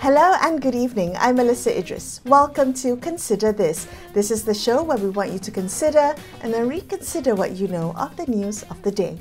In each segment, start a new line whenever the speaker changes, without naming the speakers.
Hello and good evening. I'm Melisa Idris. Welcome to Consider This. This is the show where we want you to consider and then reconsider what you know of the news of the day.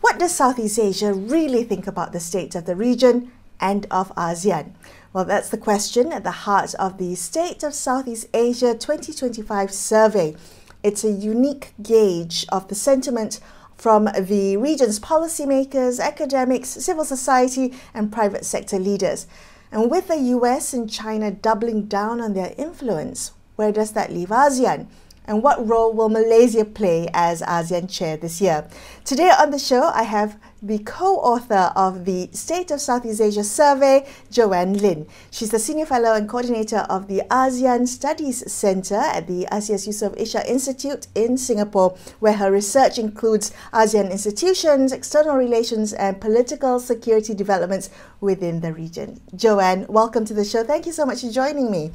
What does Southeast Asia really think about the state of the region and of ASEAN? Well, that's the question at the heart of the State of Southeast Asia 2025 survey. It's a unique gauge of the sentiment from the region's policymakers, academics, civil society and private sector leaders. And with the US and China doubling down on their influence, where does that leave ASEAN? And what role will Malaysia play as ASEAN Chair this year? Today on the show, I have the co-author of the State of Southeast Asia survey, Joanne Lin. She's the Senior Fellow and Coordinator of the ASEAN Studies Centre at the ISEAS-Yusof Ishak Institute in Singapore, where her research includes ASEAN institutions, external relations and political security developments within the region. Joanne, welcome to the show. Thank you so much for joining me.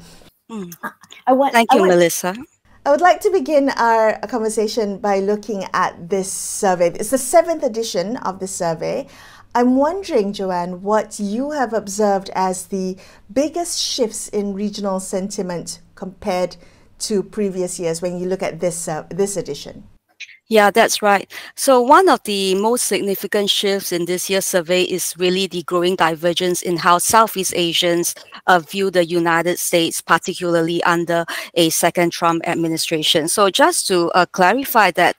Thank you, Melisa.
I would like to begin our conversation by looking at this survey. It's the 7th edition of the survey. I'm wondering, Joanne, what you have observed as the biggest shifts in regional sentiment compared to previous years when you look at this edition.
Yeah, that's right. So one of the most significant shifts in this year's survey is really the growing divergence in how Southeast Asians view the United States, particularly under a second Trump administration. So just to clarify that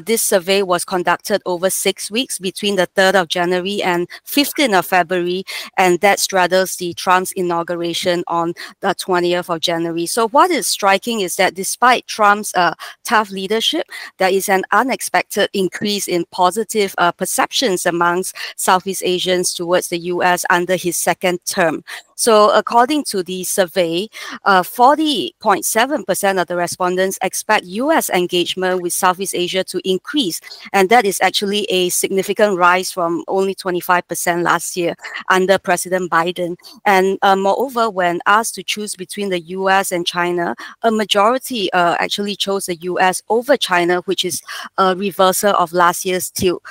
this survey was conducted over 6 weeks between the 3rd of January and 15th of February, and that straddles the Trump's inauguration on the 20th of January. So what is striking is that despite Trump's tough leadership, there is an unexpected increase in positive perceptions amongst Southeast Asians towards the US under his second term. So according to the survey, 40.7% of the respondents expect US engagement with Southeast Asia to increase. And that is actually a significant rise from only 25% last year under President Biden. And moreover, when asked to choose between the US and China, a majority actually chose the US over China, which is a reversal of last year's tilt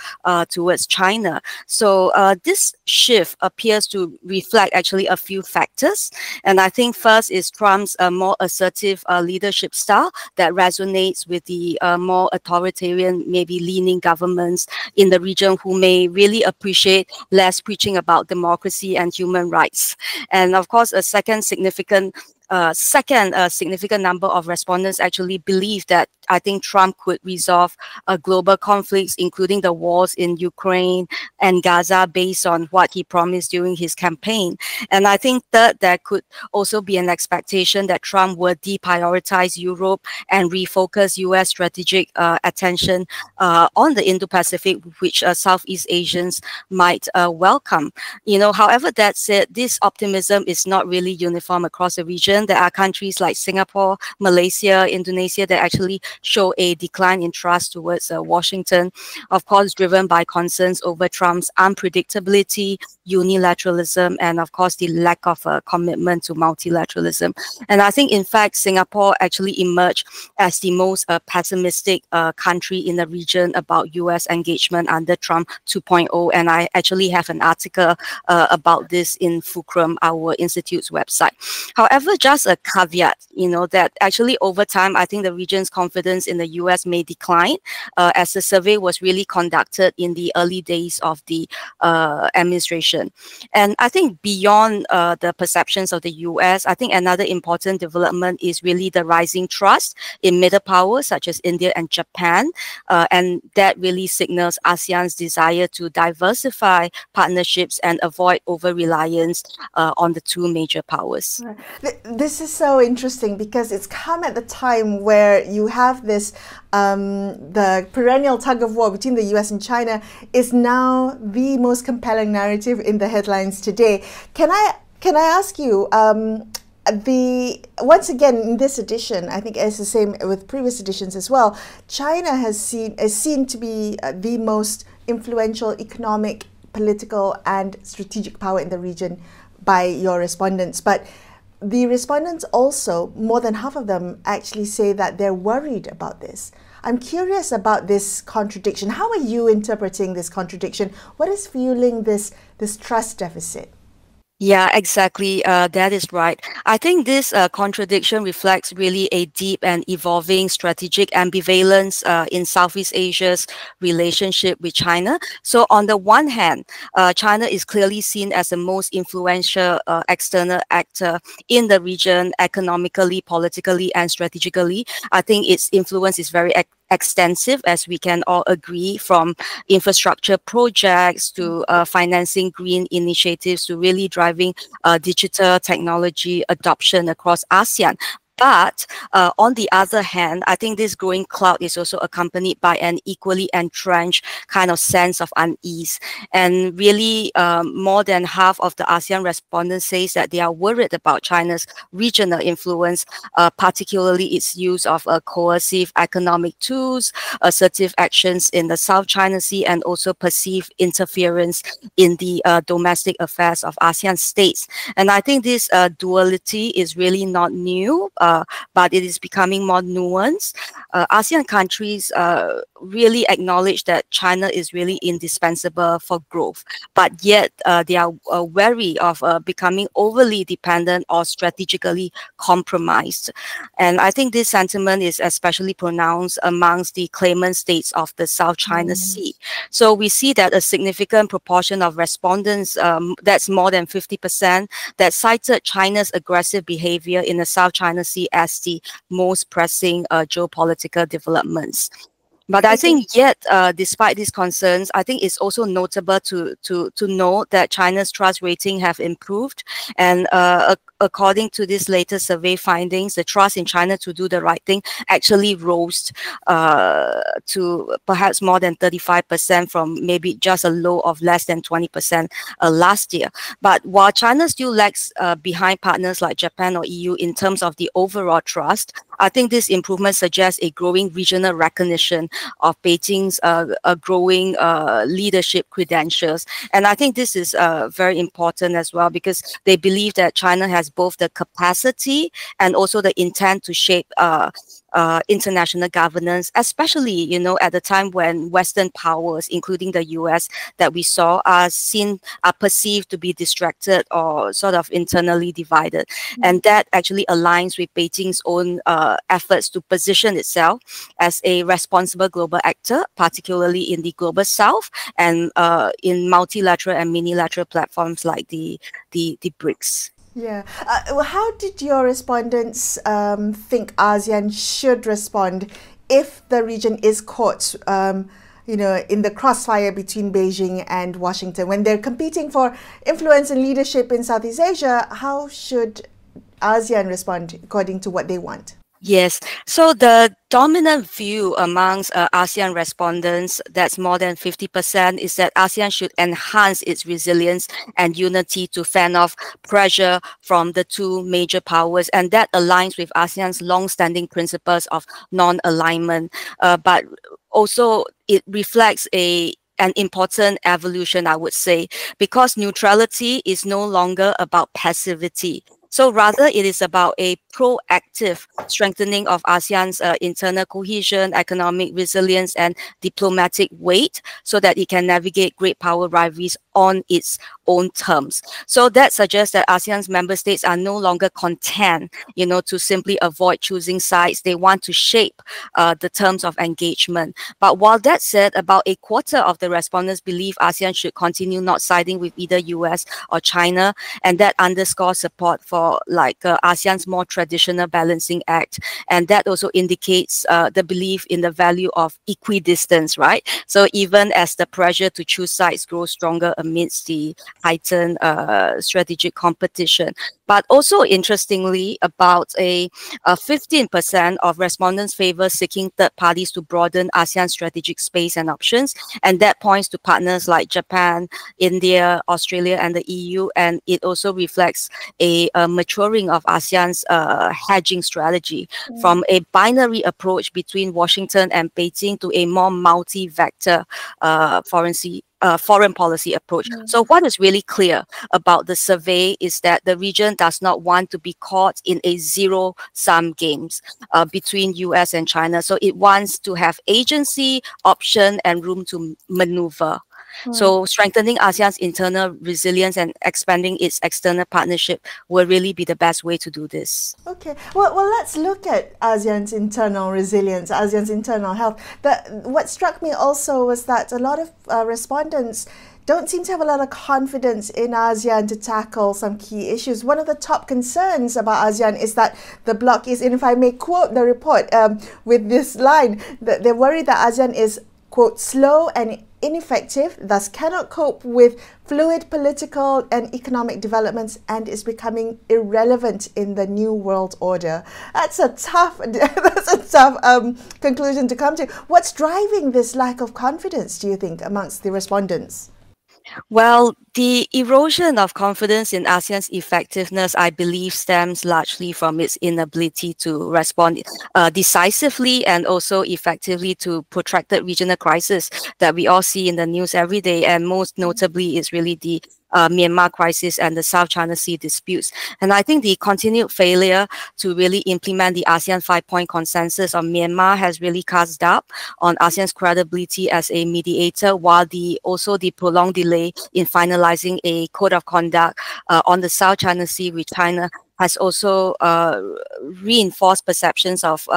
towards China. So this shift appears to reflect actually a few factors. And I think first is Trump's more assertive leadership style that resonates with the more authoritarian, maybe leaning governments in the region who may really appreciate less preaching about democracy and human rights. And of course, a second significant number of respondents actually believe that I think Trump could resolve global conflicts, including the wars in Ukraine and Gaza, based on what he promised during his campaign. And I think that there could also be an expectation that Trump would deprioritize Europe and refocus US strategic attention on the Indo-Pacific, which Southeast Asians might welcome. However, that said, this optimism is not really uniform across the region. There are countries like Singapore, Malaysia, Indonesia that actually show a decline in trust towards Washington, of course, driven by concerns over Trump's unpredictability, unilateralism, and of course, the lack of commitment to multilateralism. And I think, in fact, Singapore actually emerged as the most pessimistic country in the region about US engagement under Trump 2.0. And I actually have an article about this in Fulcrum, our institute's website. However, just a caveat, that actually over time, I think the region's confidence in the US may decline as the survey was really conducted in the early days of the administration. And I think beyond the perceptions of the US, I think another important development is really the rising trust in middle powers such as India and Japan. And that really signals ASEAN's desire to diversify partnerships and avoid over-reliance on the two major powers.
This is so interesting because it's come at the time where you have this, the perennial tug of war between the US and China is now the most compelling narrative in the headlines today. Can I ask you, once again in this edition, I think it's the same with previous editions as well, China is seen to be the most influential economic, political and strategic power in the region by your respondents. But the respondents also, more than half of them actually say that they're worried about this. I'm curious about this contradiction. How are you interpreting this contradiction? What is fueling this trust deficit?
Yeah, exactly. That is right. I think this contradiction reflects really a deep and evolving strategic ambivalence in Southeast Asia's relationship with China. So, on the one hand, China is clearly seen as the most influential external actor in the region, economically, politically, and strategically. I think its influence is very extensive, as we can all agree, from infrastructure projects to financing green initiatives to really driving digital technology adoption across ASEAN. But on the other hand, I think this growing cloud is also accompanied by an equally entrenched kind of sense of unease. And really, more than half of the ASEAN respondents says that they are worried about China's regional influence, particularly its use of coercive economic tools, assertive actions in the South China Sea, and also perceived interference in the domestic affairs of ASEAN states. And I think this duality is really not new, but it is becoming more nuanced. ASEAN countries really acknowledge that China is really indispensable for growth, but yet they are wary of becoming overly dependent or strategically compromised. And I think this sentiment is especially pronounced amongst the claimant states of the South China Sea. So we see that a significant proportion of respondents, that's more than 50%, that cited China's aggressive behavior in the South China Sea as the most pressing geopolitical developments. But I think yet, despite these concerns, I think it's also notable to note that China's trust rating have improved. And according to this latest survey findings, the trust in China to do the right thing actually rose to perhaps more than 35% from maybe just a low of less than 20% last year. But while China still lags behind partners like Japan or EU in terms of the overall trust, I think this improvement suggests a growing regional recognition of Beijing's growing leadership credentials. And I think this is very important as well, because they believe that China has both the capacity and also the intent to shape international governance, especially, you know, at the time when Western powers, including the US, that we saw are perceived to be distracted or sort of internally divided. And that actually aligns with Beijing's own efforts to position itself as a responsible global actor, particularly in the global South and in multilateral and minilateral platforms like the BRICS.
Yeah. Well, how did your respondents think ASEAN should respond if the region is caught, you know, in the crossfire between Beijing and Washington? When they're competing for influence and leadership in Southeast Asia, how should ASEAN respond according to what they want?
Yes. So the dominant view amongst ASEAN respondents, that's more than 50%, is that ASEAN should enhance its resilience and unity to fend off pressure from the two major powers. And that aligns with ASEAN's long-standing principles of non-alignment. But also it reflects an important evolution, I would say, because neutrality is no longer about passivity. So rather, it is about a proactive strengthening of ASEAN's internal cohesion, economic resilience, and diplomatic weight, so that it can navigate great power rivalries on its own terms. So that suggests that ASEAN's member states are no longer content, you know, to simply avoid choosing sides. They want to shape the terms of engagement. But while that said, about a quarter of the respondents believe ASEAN should continue not siding with either US or China, and that underscores support for ASEAN's more traditional balancing act. And that also indicates the belief in the value of equidistance, right? So even as the pressure to choose sides grows stronger amidst the heightened strategic competition. But also interestingly, about a 15% of respondents favor seeking third parties to broaden ASEAN strategic space and options. And that points to partners like Japan, India, Australia, and the EU. And it also reflects a maturing of ASEAN's hedging strategy from a binary approach between Washington and Beijing to a more multi-vector foreign policy approach. So what is really clear about the survey is that the region does not want to be caught in a zero-sum games between US and China. So it wants to have agency, option, and room to maneuver. So strengthening ASEAN's internal resilience and expanding its external partnership will really be the best way to do this.
Okay, well, let's look at ASEAN's internal resilience, ASEAN's internal health. What struck me also was that a lot of respondents don't seem to have a lot of confidence in ASEAN to tackle some key issues. One of the top concerns about ASEAN is that the bloc is, and if I may quote the report with this line, that they're worried that ASEAN is, quote, slow and ineffective, thus cannot cope with fluid political and economic developments, and is becoming irrelevant in the new world order. That's a tough conclusion to come to. What's driving this lack of confidence, do you think, amongst the respondents?
Well, the erosion of confidence in ASEAN's effectiveness, I believe, stems largely from its inability to respond decisively and also effectively to protracted regional crisis that we all see in the news every day. And most notably is really the Myanmar crisis and the South China Sea disputes. And I think the continued failure to really implement the ASEAN 5-point consensus on Myanmar has really cast doubt on ASEAN's credibility as a mediator, while also the prolonged delay in finalizing a code of conduct on the South China Sea with China has also reinforced perceptions of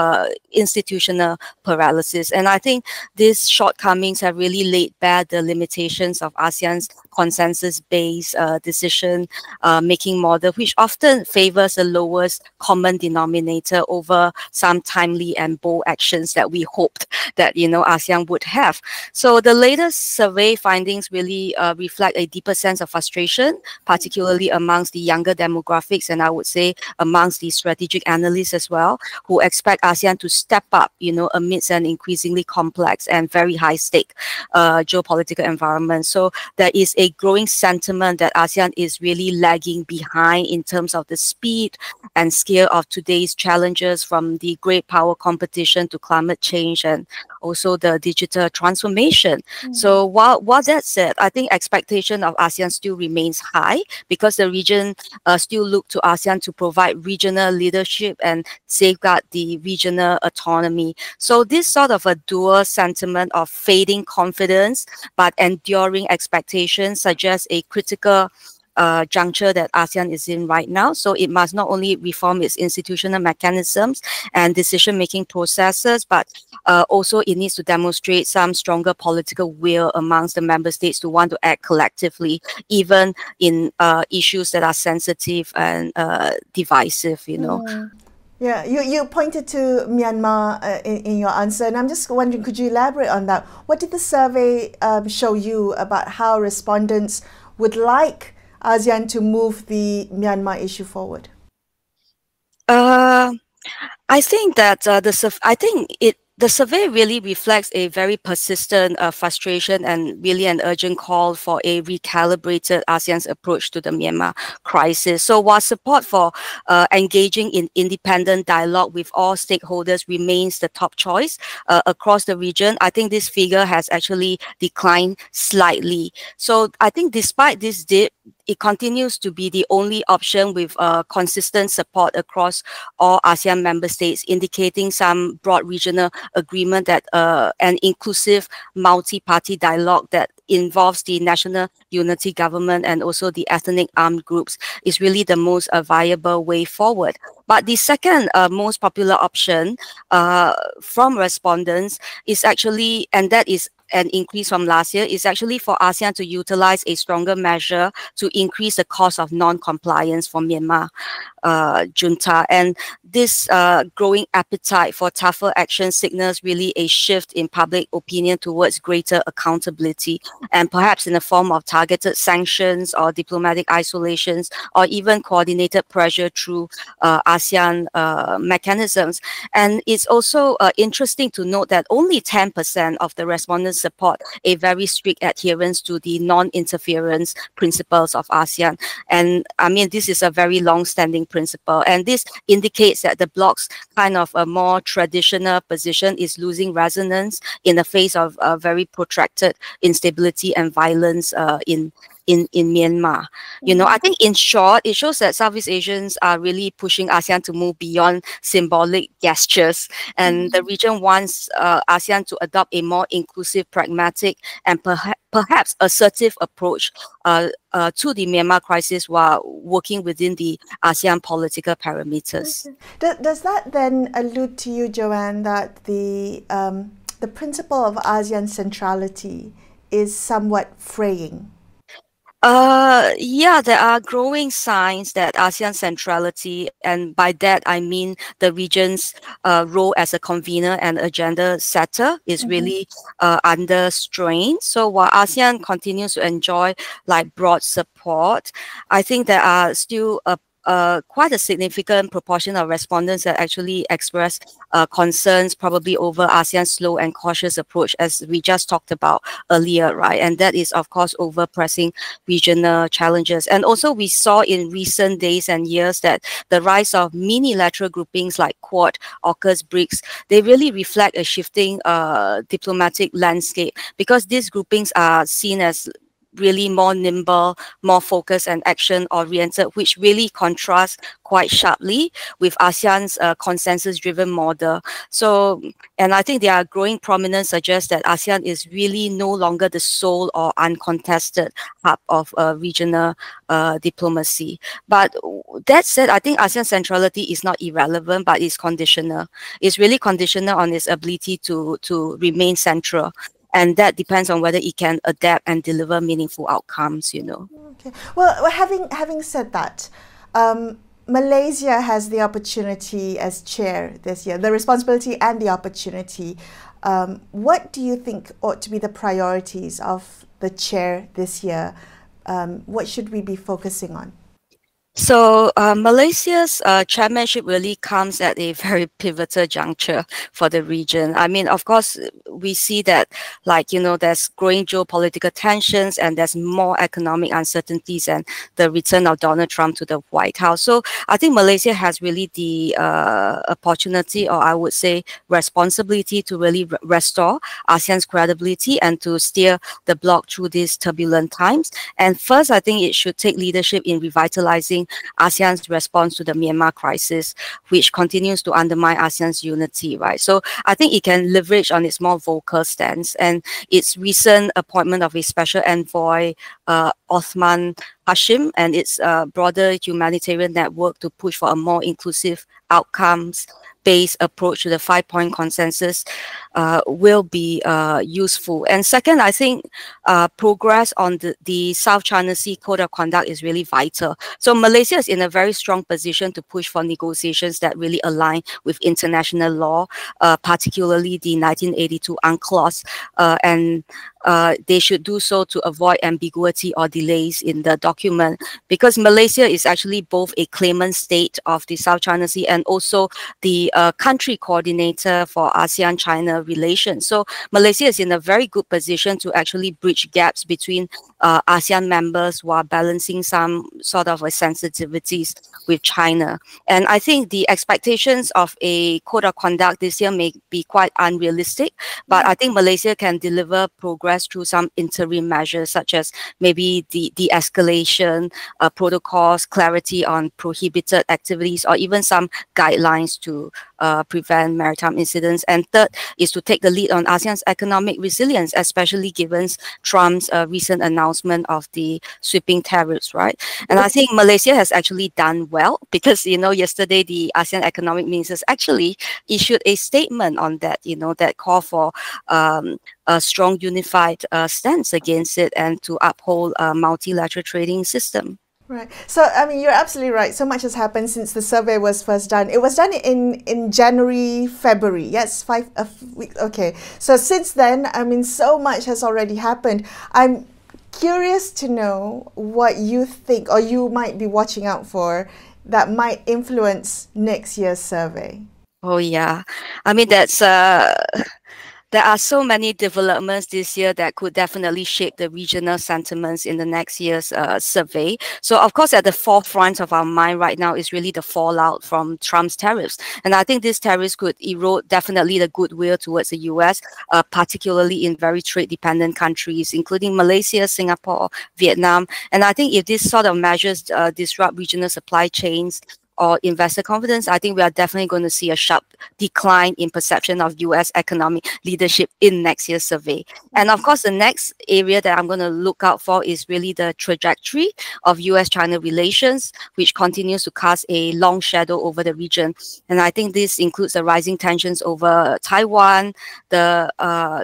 institutional paralysis. And I think these shortcomings have really laid bare the limitations of ASEAN's consensus-based decision-making model, which often favors the lowest common denominator over some timely and bold actions that we hoped that, ASEAN would have. So the latest survey findings really reflect a deeper sense of frustration, particularly amongst the younger demographics, and I would say amongst the strategic analysts as well, who expect ASEAN to step up, amidst an increasingly complex and very high-stake geopolitical environment. So there is a growing sentiment that ASEAN is really lagging behind in terms of the speed and scale of today's challenges, from the great power competition to climate change and also the digital transformation. So while that said, I think expectation of ASEAN still remains high, because the region still look to ASEAN to provide regional leadership and safeguard the regional autonomy. So this sort of a dual sentiment of fading confidence but enduring expectations suggests a critical juncture that ASEAN is in right now. So it must not only reform its institutional mechanisms and decision-making processes, but also it needs to demonstrate some stronger political will amongst the member states to want to act collectively, even in issues that are sensitive and divisive,
Yeah, you pointed to Myanmar in your answer, and I'm just wondering, could you elaborate on that? What did the survey show you about how respondents would like ASEAN to move the Myanmar issue forward?
I think that the survey really reflects a very persistent frustration and really an urgent call for a recalibrated ASEAN's approach to the Myanmar crisis. So while support for engaging in independent dialogue with all stakeholders remains the top choice across the region, I think this figure has actually declined slightly. So I think despite this dip, it continues to be the only option with consistent support across all ASEAN member states, indicating some broad regional agreement that an inclusive multi-party dialogue that involves the national unity government and also the ethnic armed groups is really the most viable way forward. But the second most popular option from respondents is actually, and that is an increase from last year, is actually for ASEAN to utilize a stronger measure to increase the cost of non-compliance for Myanmar junta. And this growing appetite for tougher action signals really a shift in public opinion towards greater accountability, and perhaps in the form of targeted sanctions or diplomatic isolations or even coordinated pressure through ASEAN mechanisms. And it's also interesting to note that only 10% of the respondents support a very strict adherence to the non-interference principles of ASEAN. And I mean, this is a very long-standing principle, and this indicates that the bloc's kind of a more traditional position is losing resonance in the face of very protracted instability and violence in in Myanmar. You know, I think in short, it shows that Southeast Asians are really pushing ASEAN to move beyond symbolic gestures, and the region wants ASEAN to adopt a more inclusive, pragmatic, and perhaps assertive approach to the Myanmar crisis while working within the ASEAN political parameters.
Does that then allude to you, Joanne, that the principle of ASEAN centrality is somewhat fraying?
Yeah, there are growing signs that ASEAN centrality, and by that I mean the region's role as a convener and agenda setter, is really under strain. So while ASEAN continues to enjoy like broad support, I think there are still quite a significant proportion of respondents that actually express concerns probably over ASEAN's slow and cautious approach, as we just talked about earlier, right? And that is, of course, over pressing regional challenges. And also we saw in recent days and years that the rise of minilateral groupings like Quad, AUKUS, BRICS, they really reflect a shifting diplomatic landscape, because these groupings are seen as really more nimble, more focused and action-oriented, which really contrasts quite sharply with ASEAN's consensus-driven model. So, and I think their growing prominence suggests that ASEAN is really no longer the sole or uncontested hub of regional diplomacy. But that said, I think ASEAN centrality is not irrelevant, but it's conditional. It's really conditional on its ability to remain central. And that depends on whether it can adapt and deliver meaningful outcomes, you know.
Okay. Well, having said that, Malaysia has the opportunity as chair this year, the responsibility and the opportunity. What do you think ought to be the priorities of the chair this year? What should we be focusing on?
So Malaysia's chairmanship really comes at a very pivotal juncture for the region. I mean, of course, we see that, like, you know, there's growing geopolitical tensions and there's more economic uncertainties and the return of Donald Trump to the White House. So I think Malaysia has really the opportunity, or I would say responsibility, to really restore ASEAN's credibility and to steer the bloc through these turbulent times. And first, I think it should take leadership in revitalizing ASEAN's response to the Myanmar crisis, which continues to undermine ASEAN's unity, right? So I think it can leverage on its more vocal stance and its recent appointment of a special envoy, Othman Hashim, and its broader humanitarian network to push for a more inclusive outcomes-based approach to the 5-point consensus will be useful. And second, I think progress on the South China Sea Code of Conduct is really vital. So Malaysia is in a very strong position to push for negotiations that really align with international law, particularly the 1982 UNCLOS, and they should do so to avoid ambiguity or delays in the document, because Malaysia is actually both a claimant state of the South China Sea and also the country coordinator for ASEAN-China relations. So Malaysia is in a very good position to actually bridge gaps between ASEAN members while balancing some sort of sensitivities with China. And I think the expectations of a code of conduct this year may be quite unrealistic, but I think Malaysia can deliver progress through some interim measures, such as maybe the de-escalation protocols, clarity on prohibited activities, or even some guidelines to prevent maritime incidents. And third is to take the lead on ASEAN's economic resilience, especially given Trump's recent announcement of the sweeping tariffs, right? And I think Malaysia has actually done well, because, you know, yesterday the ASEAN economic ministers actually issued a statement on that, you know, that call for a strong unified stance against it and to uphold a multilateral trading system.
Right. So, I mean, you're absolutely right. So much has happened since the survey was first done. It was done in January, February. Yes, 5 weeks. Okay. So since then, I mean, so much has already happened. I'm curious to know what you think, or you might be watching out for, that might influence next year's survey.
Oh yeah, I mean there are so many developments this year that could definitely shape the regional sentiments in the next year's survey. So, of course, at the forefront of our mind right now is really the fallout from Trump's tariffs. And I think these tariffs could erode definitely the goodwill towards the US, particularly in very trade-dependent countries, including Malaysia, Singapore, Vietnam. And I think if these sort of measures disrupt regional supply chains, or investor confidence, I think we are definitely going to see a sharp decline in perception of US economic leadership in next year's survey. And of course, the next area that I'm going to look out for is really the trajectory of US-China relations, which continues to cast a long shadow over the region. And I think this includes the rising tensions over Taiwan, the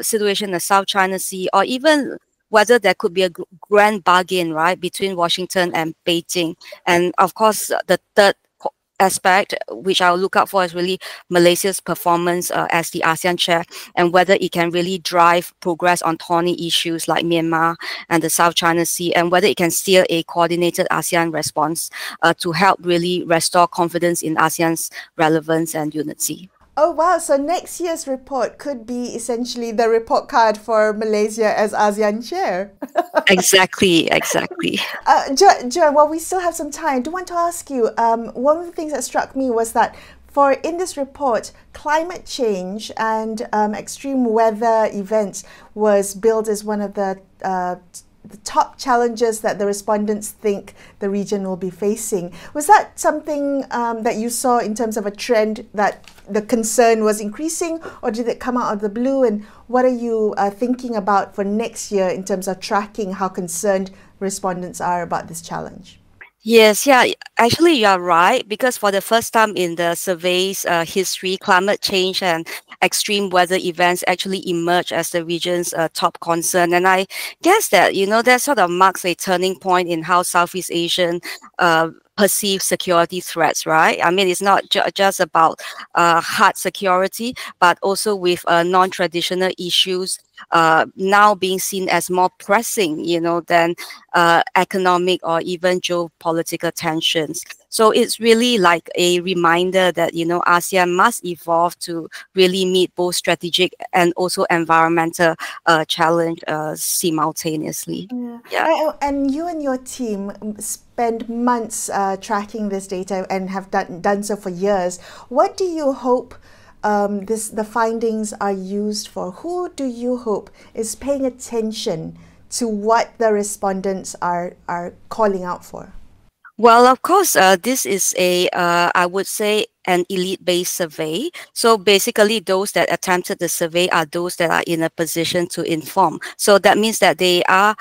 situation in the South China Sea, or even whether there could be a grand bargain, right, between Washington and Beijing. And of course, the third aspect which I'll look out for is really Malaysia's performance as the ASEAN Chair, and whether it can really drive progress on thorny issues like Myanmar and the South China Sea, and whether it can steer a coordinated ASEAN response to help really restore confidence in ASEAN's relevance and unity.
Oh, wow. So next year's report could be essentially the report card for Malaysia as ASEAN Chair.
Exactly.
Joanne, while we still have some time, I do want to ask you, one of the things that struck me was that in this report, climate change and extreme weather events was billed as one of the top challenges that the respondents think the region will be facing. Was that something that you saw in terms of a trend that the concern was increasing, or did it come out of the blue? And what are you thinking about for next year in terms of tracking how concerned respondents are about this challenge?
Yes, yeah, actually you are right, because for the first time in the survey's history, climate change and extreme weather events actually emerge as the region's top concern. And I guess that, that sort of marks a turning point in how Southeast Asian perceive security threats, right? I mean, it's not just about hard security, but also with non-traditional issues now being seen as more pressing, than economic or even geopolitical tensions. So it's really like a reminder that, ASEAN must evolve to really meet both strategic and also environmental challenge simultaneously.
Yeah. And you and your team spend months tracking this data and have done so for years. What do you hope the findings are used for? Who do you hope is paying attention to what the respondents are calling out for?
Well, of course, this is I would say, an elite-based survey. So basically, those that attempted the survey are those that are in a position to inform. So that means that they are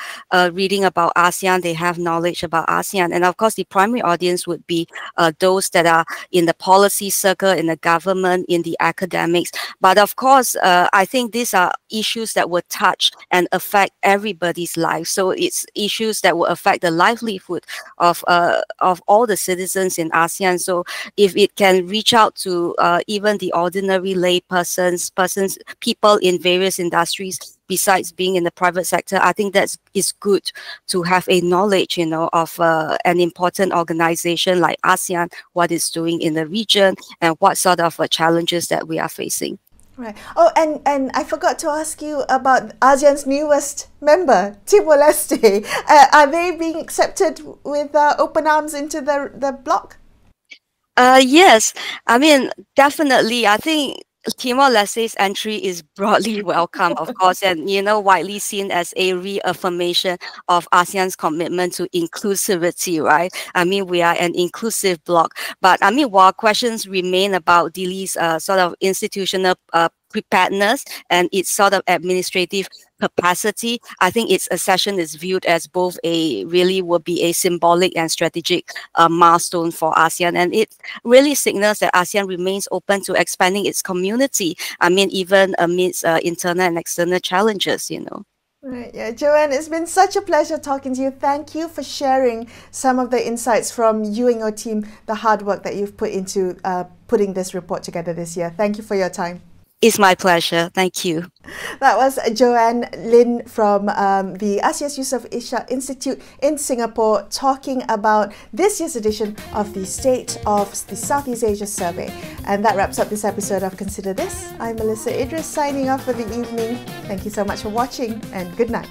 reading about ASEAN, they have knowledge about ASEAN. And of course, the primary audience would be those that are in the policy circle, in the government, in the academics. But of course, I think these are issues that will touch and affect everybody's life. So it's issues that will affect the livelihood of all the citizens in ASEAN. So if it can reach out to even the ordinary lay people in various industries besides being in the private sector, I think that is good to have a knowledge, of an important organization like ASEAN, what it's doing in the region, and what sort of challenges that we are facing.
Right. Oh, and I forgot to ask you about ASEAN's newest member, Timor-Leste. Are they being accepted with open arms into the bloc?
Yes, I mean, definitely. I think Timor-Leste's entry is broadly welcome, of course, and widely seen as a reaffirmation of ASEAN's commitment to inclusivity, right? I mean, we are an inclusive bloc, but I mean, while questions remain about Dili's sort of institutional preparedness and its sort of administrative capacity, I think its accession is viewed as both will be a symbolic and strategic milestone for ASEAN. And it really signals that ASEAN remains open to expanding its community. I mean, even amidst internal and external challenges,
Right, yeah. Joanne, it's been such a pleasure talking to you. Thank you for sharing some of the insights from you and your team, the hard work that you've put into putting this report together this year. Thank you for your time.
It's my pleasure. Thank you.
That was Joanne Lin from the ISEAS-Yusof Ishak Institute in Singapore, talking about this year's edition of the State of the Southeast Asia Survey. And that wraps up this episode of Consider This. I'm Melisa Idris, signing off for the evening. Thank you so much for watching, and good night.